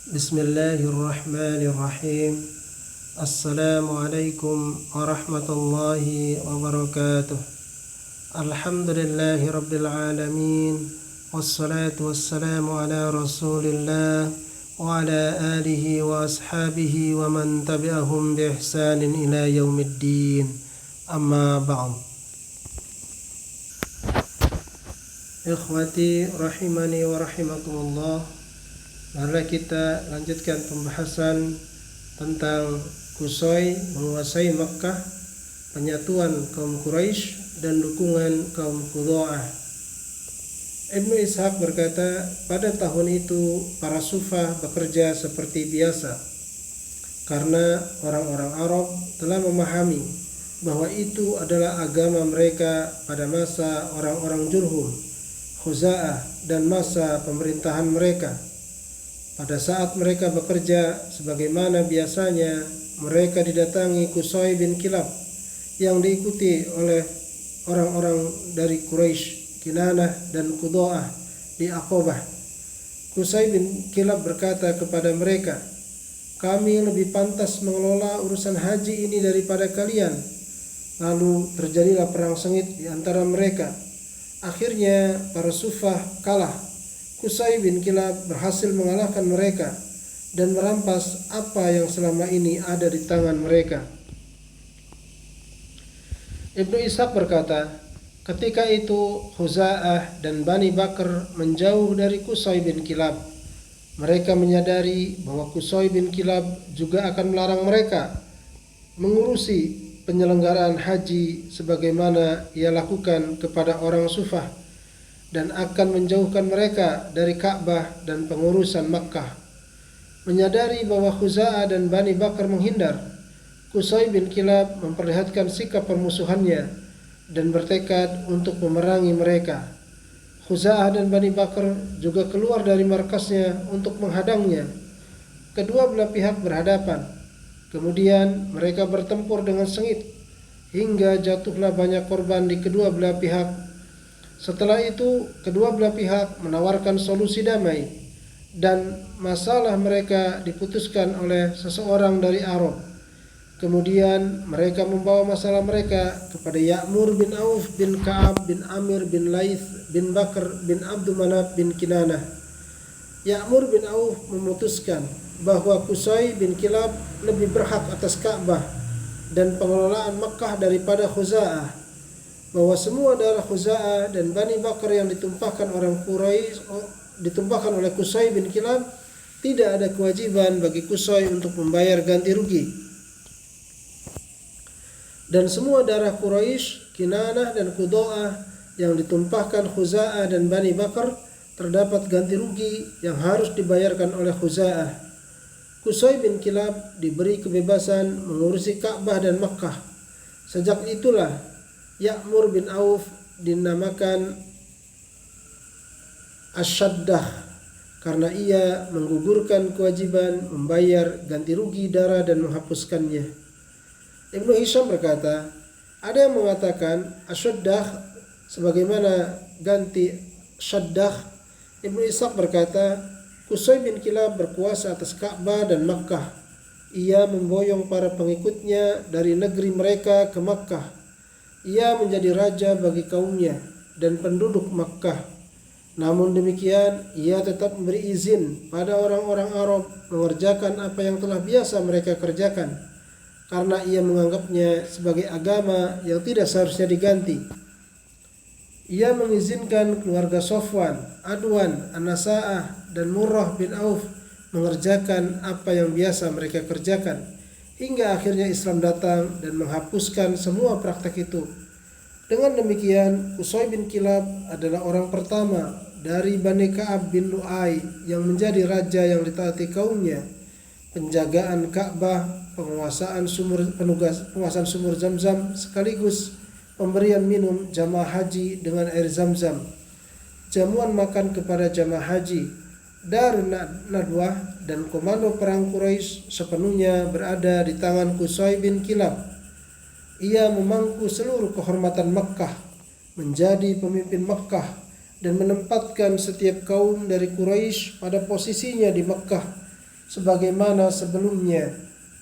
Bismillahirrahmanirrahim. Assalamualaikum warahmatullahi wabarakatuh. Alhamdulillahi rabbil alamin. Wassalatu wassalamu ala rasulillah wa ala alihi wa ashabihi wa man tabi'ahum bi ihsanin ila yaumiddin. Amma ba'd. Ikhwati rahimani wa rahimakumullah. Mari kita lanjutkan pembahasan tentang Qusay menguasai Makkah, penyatuan kaum Quraisy dan dukungan kaum Qudza'ah. Ibnu Ishaq berkata, pada tahun itu para sufah bekerja seperti biasa karena orang-orang Arab telah memahami bahwa itu adalah agama mereka pada masa orang-orang Jurhum, Khuza'ah dan masa pemerintahan mereka. Pada saat mereka bekerja sebagaimana biasanya, mereka didatangi Qusay bin Kilab yang diikuti oleh orang-orang dari Quraisy, Kinanah dan Qudza'ah di Aqabah. Qusay bin Kilab berkata kepada mereka, "Kami lebih pantas mengelola urusan haji ini daripada kalian." Lalu terjadilah perang sengit di antara mereka. Akhirnya para sufah kalah. Qusay bin Kilab berhasil mengalahkan mereka dan merampas apa yang selama ini ada di tangan mereka. Ibnu Ishaq berkata, ketika itu Khuza'ah dan Bani Bakr menjauh dari Qusay bin Kilab. Mereka menyadari bahwa Qusay bin Kilab juga akan melarang mereka mengurusi penyelenggaraan haji sebagaimana ia lakukan kepada orang sufah, dan akan menjauhkan mereka dari Ka'bah dan pengurusan Makkah. Menyadari bahwa Khuza'ah dan Bani Bakr menghindar, Qusay bin Kilab memperlihatkan sikap permusuhannya dan bertekad untuk memerangi mereka. Khuza'ah dan Bani Bakr juga keluar dari markasnya untuk menghadangnya. Kedua belah pihak berhadapan. Kemudian mereka bertempur dengan sengit hingga jatuhlah banyak korban di kedua belah pihak. Setelah itu, kedua belah pihak menawarkan solusi damai dan masalah mereka diputuskan oleh seseorang dari Arab. Kemudian mereka membawa masalah mereka kepada Ya'mur bin Auf bin Ka'ab bin Amir bin Laith bin Bakr bin Abdul Manaf bin Kinanah. Ya'mur bin Auf memutuskan bahwa Qusay bin Kilab lebih berhak atas Ka'bah dan pengelolaan Makkah daripada Khuza'ah, bahwa semua darah Khuza'ah dan Bani Bakr yang ditumpahkan oleh Qusay bin Kilab, tidak ada kewajiban bagi Qusay untuk membayar ganti rugi. Dan semua darah Quraisy, Kinanah dan Qudza'ah yang ditumpahkan Khuza'ah dan Bani Bakr, terdapat ganti rugi yang harus dibayarkan oleh Khuza'ah. Qusay bin Kilab diberi kebebasan mengurusi Ka'bah dan Makkah. Sejak itulah Ya'mur bin Auf dinamakan Asyaddah karena ia menggugurkan kewajiban membayar ganti rugi darah dan menghapuskannya. Ibnu Hisham berkata, ada yang mengatakan Asyaddah sebagaimana ganti Syaddah. Ibnu Ishaq berkata, Qusay bin Kilab berkuasa atas Ka'bah dan Makkah. Ia memboyong para pengikutnya dari negeri mereka ke Makkah. Ia menjadi raja bagi kaumnya dan penduduk Makkah. Namun demikian, ia tetap memberi izin pada orang-orang Arab mengerjakan apa yang telah biasa mereka kerjakan, karena ia menganggapnya sebagai agama yang tidak seharusnya diganti. Ia mengizinkan keluarga Safwan, Adwan, An-Nasa'ah, dan Murrah bin Auf mengerjakan apa yang biasa mereka kerjakan, hingga akhirnya Islam datang dan menghapuskan semua praktek itu. Dengan demikian, Qusay bin Kilab adalah orang pertama dari Bani Ka'ab bin Lu'ay yang menjadi raja yang ditaati kaumnya. Penjagaan Ka'bah, penguasaan sumur Zamzam, sekaligus pemberian minum jamaah haji dengan air Zamzam, jamuan makan kepada jamaah haji, Darun Nadwah dan komando perang Quraisy sepenuhnya berada di tangan Qusay bin Kilab. Ia memangku seluruh kehormatan Makkah, menjadi pemimpin Makkah dan menempatkan setiap kaum dari Quraisy pada posisinya di Makkah. sebagaimana sebelumnya.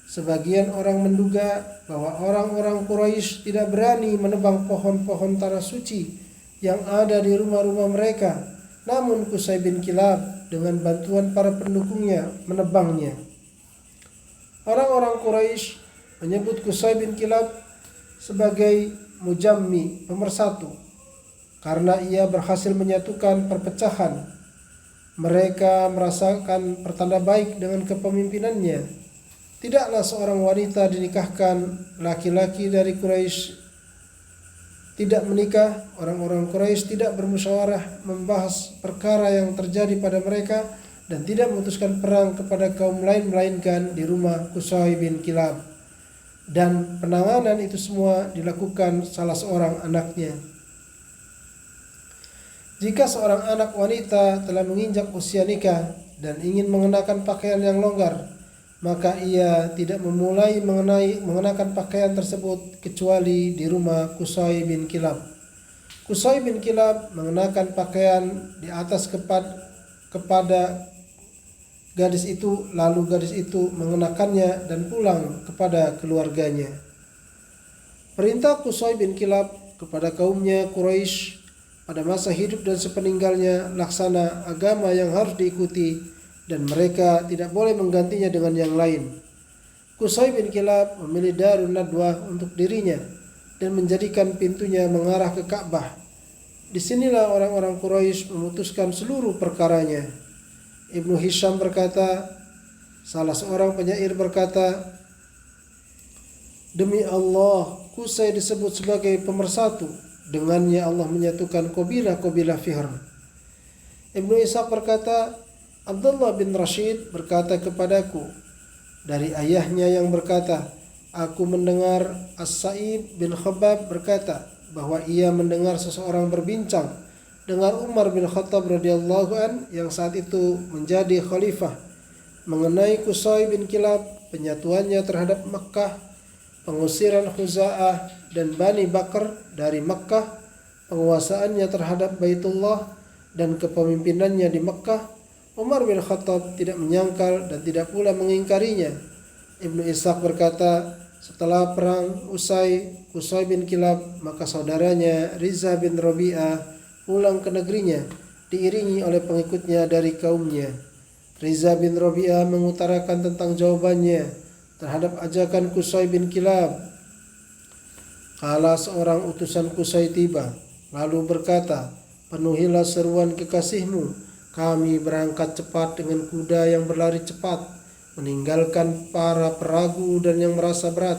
Sebagian orang menduga bahwa orang-orang Quraisy tidak berani menebang pohon-pohon tanah suci yang ada di rumah-rumah mereka, namun Qusay bin Kilab dengan bantuan para pendukungnya menebangnya. Orang-orang Quraisy menyebut Qusay bin Kilab sebagai mujammi, pemersatu, karena ia berhasil menyatukan perpecahan. Mereka merasakan pertanda baik dengan kepemimpinannya. Tidaklah seorang wanita dinikahkan, laki-laki dari Quraisy tidak menikah, orang-orang Quraisy tidak bermusyawarah membahas perkara yang terjadi pada mereka dan tidak memutuskan perang kepada kaum lain melainkan di rumah Qusay bin Kilab. Dan penanganan itu semua dilakukan salah seorang anaknya. Jika seorang anak wanita telah menginjak usia nikah dan ingin mengenakan pakaian yang longgar, maka ia tidak memulai mengenakan pakaian tersebut kecuali di rumah Qusay bin Kilab. Qusay bin Kilab mengenakan pakaian di atas kepada gadis itu, lalu gadis itu mengenakannya dan pulang kepada keluarganya. Perintah Qusay bin Kilab kepada kaumnya Quraisy pada masa hidup dan sepeninggalnya laksana agama yang harus diikuti dan mereka tidak boleh menggantinya dengan yang lain. Qusay bin Kilab memilih Darun Nadwah untuk dirinya dan menjadikan pintunya mengarah ke Ka'bah. Disinilah orang-orang Quraisy memutuskan seluruh perkaranya. Ibnu Hisham berkata, salah seorang penyair berkata, demi Allah, Qusay disebut sebagai pemersatu. Dengannya Allah menyatukan kabilah-kabilah Fihr. Ibnu Ishaq berkata, Abdullah bin Rashid berkata kepadaku dari ayahnya yang berkata, aku mendengar As-Sa'id bin Khabbab berkata bahwa ia mendengar seseorang berbincang dengan Umar bin Khattab radhiyallahu an yang saat itu menjadi khalifah mengenai Qusay bin Kilab, penyatuannya terhadap Makkah, pengusiran Khuza'ah dan Bani Bakr dari Makkah, penguasaannya terhadap Baitullah dan kepemimpinannya di Makkah. Umar bin Khattab tidak menyangkal dan tidak pula mengingkarinya. Ibnu Ishaq berkata, setelah perang usai Qusay bin Kilab, maka saudaranya Riza bin Rabi'ah pulang ke negerinya diiringi oleh pengikutnya dari kaumnya. Riza bin Rabi'ah mengutarakan tentang jawabannya terhadap ajakan Qusay bin Kilab. Kala seorang utusan Qusay tiba, lalu berkata, penuhilah seruan kekasihmu. Kami berangkat cepat dengan kuda yang berlari cepat, meninggalkan para peragu dan yang merasa berat.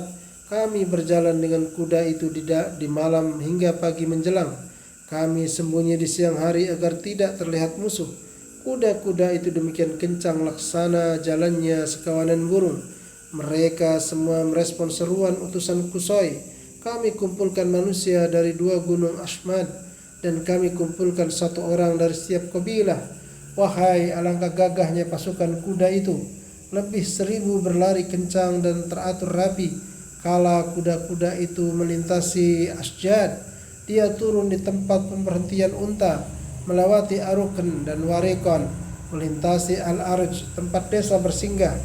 Kami berjalan dengan kuda itu di malam hingga pagi menjelang. Kami sembunyi di siang hari agar tidak terlihat musuh. Kuda-kuda itu demikian kencang laksana jalannya sekawanan burung. Mereka semua merespon seruan utusan Qusay. Kami kumpulkan manusia dari 2 gunung Ashmad dan kami kumpulkan 1 orang dari setiap kabilah. Wahai alangkah gagahnya pasukan kuda itu, lebih 1000 berlari kencang dan teratur rapi. Kala kuda-kuda itu melintasi Asjad, dia turun di tempat pemberhentian unta, melewati Arukan dan Warikon, melintasi Al-Arj, tempat desa bersinggah.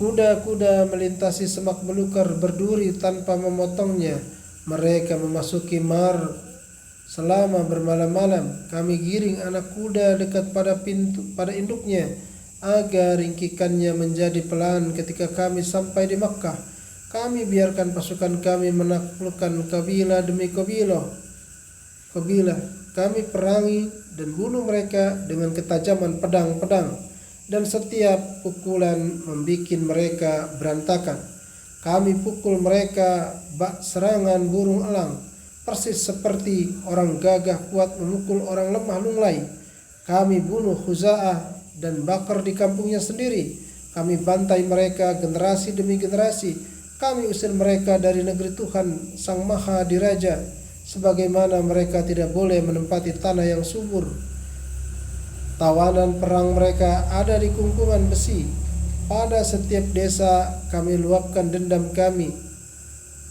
Kuda-kuda melintasi semak belukar berduri tanpa memotongnya. Mereka memasuki Mar. Selama bermalam-malam kami giring anak kuda dekat pada induknya agar ringkikannya menjadi pelan. Ketika kami sampai di Makkah, kami biarkan pasukan kami menaklukkan kabilah demi kabilah. Kami perangi dan bunuh mereka dengan ketajaman pedang-pedang, dan setiap pukulan membikin mereka berantakan. Kami pukul mereka bak serangan burung elang, persis seperti orang gagah kuat memukul orang lemah lunglai. Kami bunuh Khuza'ah dan Bakar di kampungnya sendiri. Kami bantai mereka generasi demi generasi. Kami usir mereka dari negeri Tuhan Sang Maha Diraja, sebagaimana mereka tidak boleh menempati tanah yang subur. Tawanan perang mereka ada di kungkungan besi. Pada setiap desa kami luapkan dendam kami.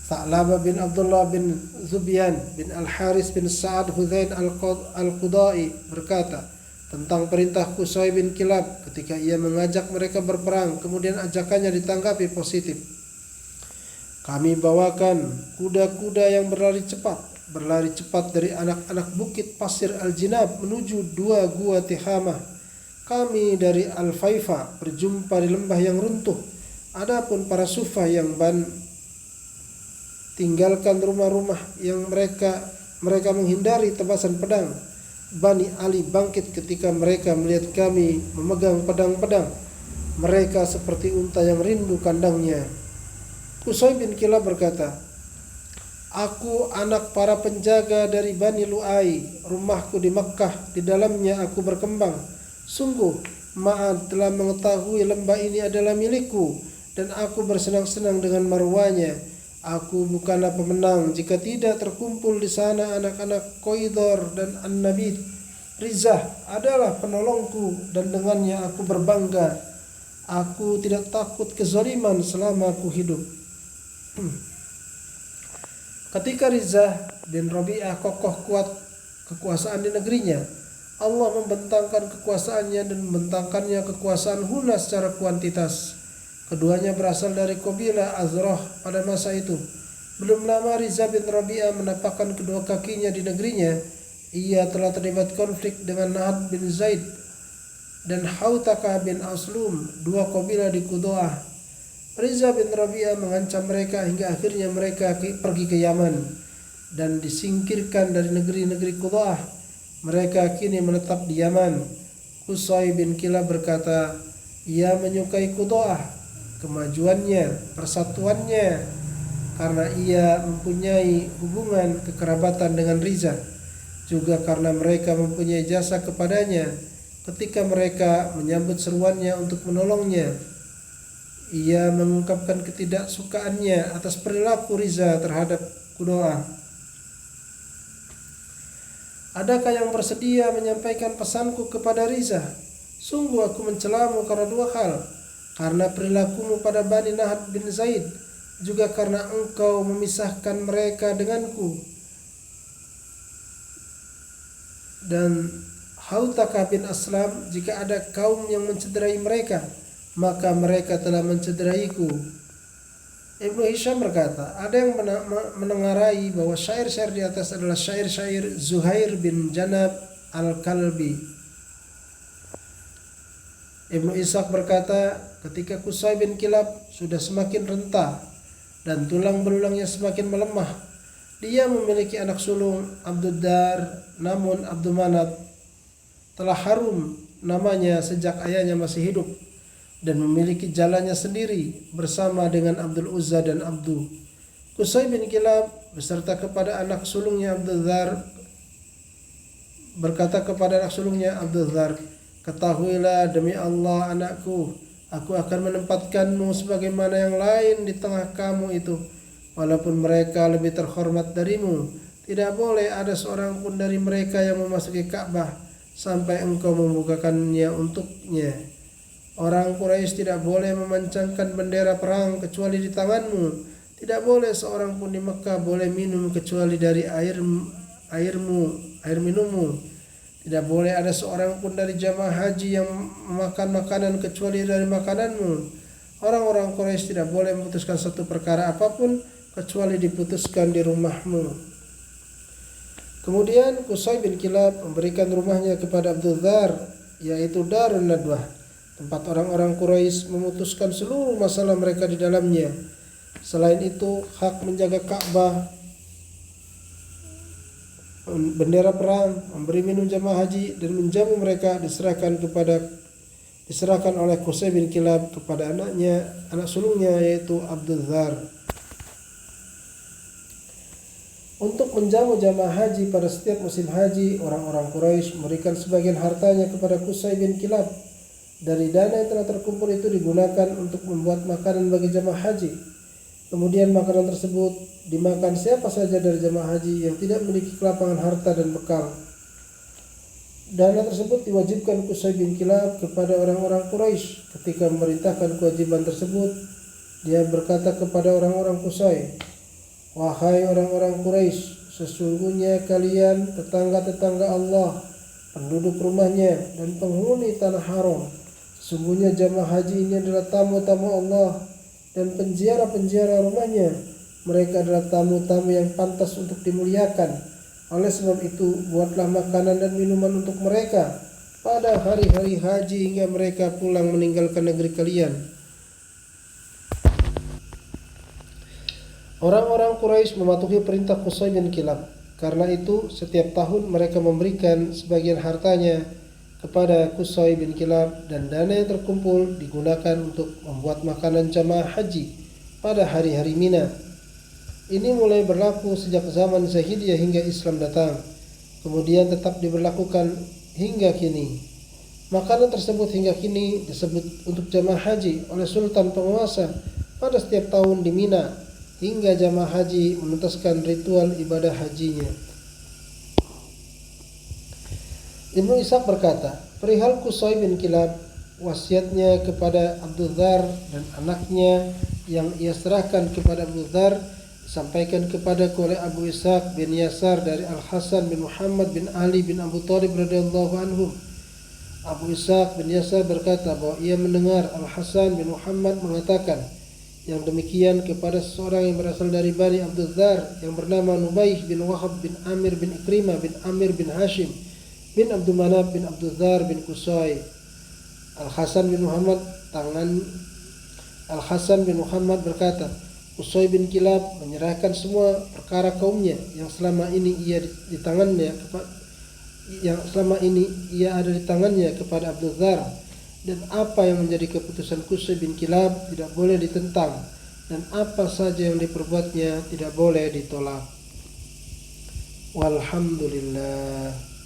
Tha'labah bin Abdullah bin Zubyan bin Al-Haris bin Sa'ad Hudzain Al-Qudai berkata, tentang perintah Qusay bin Kilab ketika ia mengajak mereka berperang, kemudian ajakannya ditanggapi positif. Kami bawakan kuda-kuda yang berlari cepat dari anak-anak bukit pasir Al-Jinab menuju dua gua Tihamah. Kami dari Al-Faifa berjumpa di lembah yang runtuh. Adapun para Sufah yang tinggalkan rumah-rumah yang mereka menghindari tebasan pedang. Bani Ali bangkit ketika mereka melihat kami memegang pedang-pedang. Mereka seperti unta yang rindu kandangnya. Qusay bin Kilab berkata, aku anak para penjaga dari Bani Lu'ai. Rumahku di Makkah, di dalamnya aku berkembang. Sungguh, Ma'ad telah mengetahui lembah ini adalah milikku, dan aku bersenang-senang dengan marwahnya. Aku bukanlah pemenang jika tidak terkumpul di sana anak-anak Qoidor dan An-Nabit. Rizah adalah penolongku dan dengannya aku berbangga. Aku tidak takut kezaliman selama aku hidup. Ketika Rizah bin Rabi'ah kokoh kuat kekuasaan di negerinya, Allah membentangkan kekuasaannya dan membentangkannya kekuasaan Huna secara kuantitas. Keduanya berasal dari kabilah Azrah pada masa itu. Belum lama Rizah bin Rabi'ah menapakkan kedua kakinya di negerinya. Ia telah terlibat konflik dengan Nahad bin Zaid dan Hautakah bin Aslum, dua kabilah di Qudoah. Rizah bin Rabi'ah mengancam mereka hingga akhirnya mereka pergi ke Yaman dan disingkirkan dari negeri-negeri Qudoah. Mereka kini menetap di Yaman. Qusay bin Kilab berkata, ia menyukai Qudoah, kemajuannya, persatuannya, karena ia mempunyai hubungan kekerabatan dengan Rizah, juga karena mereka mempunyai jasa kepadanya ketika mereka menyambut seruannya untuk menolongnya. Ia mengungkapkan ketidaksukaannya atas perilaku Rizah terhadap Qudoah. Adakah yang bersedia menyampaikan pesanku kepada Rizah? Sungguh aku mencelamu karena dua hal. Karena perilakumu pada Bani Nahad bin Zaid, juga karena engkau memisahkan mereka denganku. Dan Hautakah bin Aslam, jika ada kaum yang mencederai mereka, maka mereka telah mencederaiku. Ibnu Hisham berkata, ada yang menengarai bahwa syair-syair di atas adalah syair-syair Zuhair bin Janab al-Kalbi. Ibnu Ishaq berkata, ketika Qusay bin Kilab sudah semakin renta dan tulang belulangnya semakin melemah, dia memiliki anak sulung Abduddar, namun Abdul Manat telah harum namanya sejak ayahnya masih hidup dan memiliki jalannya sendiri bersama dengan Abdul Uzza dan Abdu. Qusay bin Kilab beserta kepada anak sulungnya Abduddar berkata kepada anak sulungnya Abduddar, ketahuilah demi Allah anakku, aku akan menempatkanmu sebagaimana yang lain di tengah kamu itu, walaupun mereka lebih terhormat darimu. Tidak boleh ada seorang pun dari mereka yang memasuki Ka'bah sampai engkau membukakannya untuknya. Orang Quraisy tidak boleh memancangkan bendera perang kecuali di tanganmu. Tidak boleh seorang pun di Mekah boleh minum kecuali dari air minummu. Tidak boleh ada seorang pun dari jamaah haji yang makan makanan kecuali dari makananmu. Orang-orang Quraisy tidak boleh memutuskan satu perkara apapun kecuali diputuskan di rumahmu. Kemudian Qusay bin Kilab memberikan rumahnya kepada Abdul Dzar, yaitu Darun Nadwah, tempat orang-orang Quraisy memutuskan seluruh masalah mereka di dalamnya. Selain itu, hak menjaga Ka'bah, bendera perang, memberi minum jamaah haji dan menjamu mereka diserahkan oleh Qusay bin Kilab kepada anak sulungnya yaitu Abdul Dzar. Untuk menjamu jamaah haji pada setiap musim haji, orang-orang Quraisy memberikan sebagian hartanya kepada Qusay bin Kilab. Dari dana yang telah terkumpul itu digunakan untuk membuat makanan bagi jamaah haji. Kemudian makanan tersebut dimakan siapa saja dari jamaah haji yang tidak memiliki kelapangan harta dan bekal. Dana tersebut diwajibkan Qusay bin Kilab kepada orang-orang Quraisy. Ketika memerintahkan kewajiban tersebut, dia berkata kepada orang-orang Qusay, wahai orang-orang Quraisy, sesungguhnya kalian tetangga-tetangga Allah, penduduk rumahnya, dan penghuni tanah haram. Sesungguhnya jamaah haji ini adalah tamu-tamu Allah dan penziarah-penziarah rumahnya. Mereka adalah tamu-tamu yang pantas untuk dimuliakan. Oleh sebab itu, buatlah makanan dan minuman untuk mereka pada hari-hari haji hingga mereka pulang meninggalkan negeri kalian. Orang-orang Quraisy mematuhi perintah Qusay bin Kilab. Karena itu, setiap tahun mereka memberikan sebagian hartanya kepada Qusay bin Kilab, dan dana yang terkumpul digunakan untuk membuat makanan jamaah haji pada hari-hari Mina. Ini mulai berlaku sejak zaman Zahidiyah hingga Islam datang, kemudian tetap diberlakukan hingga kini. Makanan tersebut hingga kini disebut untuk jamaah haji oleh Sultan penguasa pada setiap tahun di Mina, hingga jamaah haji menuntaskan ritual ibadah hajinya. Ibnu Ishaq berkata, perihal Qusay bin Kilab, wasiatnya kepada Abdul Dzar dan anaknya yang ia serahkan kepada Abdul Dzar disampaikan kepadaku oleh Abu Ishaq bin Yasar dari Al-Hasan bin Muhammad bin Ali bin Abu Thalib radhiyallahu anhum. Abu Ishaq bin Yasar berkata bahwa ia mendengar Al-Hasan bin Muhammad mengatakan yang demikian kepada seseorang yang berasal dari Bani Abdul Dzar yang bernama Nubaih bin Wahab bin Amir bin Ikrimah bin Amir bin Hashim bin Abdul Manaf bin Abdul Dzar bin Qusay. Al-Hasan bin Muhammad berkata, Qusay bin Kilab menyerahkan semua perkara kaumnya yang selama ini ia ada di tangannya kepada Abdul Dzar, dan apa yang menjadi keputusan Qusay bin Kilab tidak boleh ditentang, dan apa saja yang diperbuatnya tidak boleh ditolak. Walhamdulillah.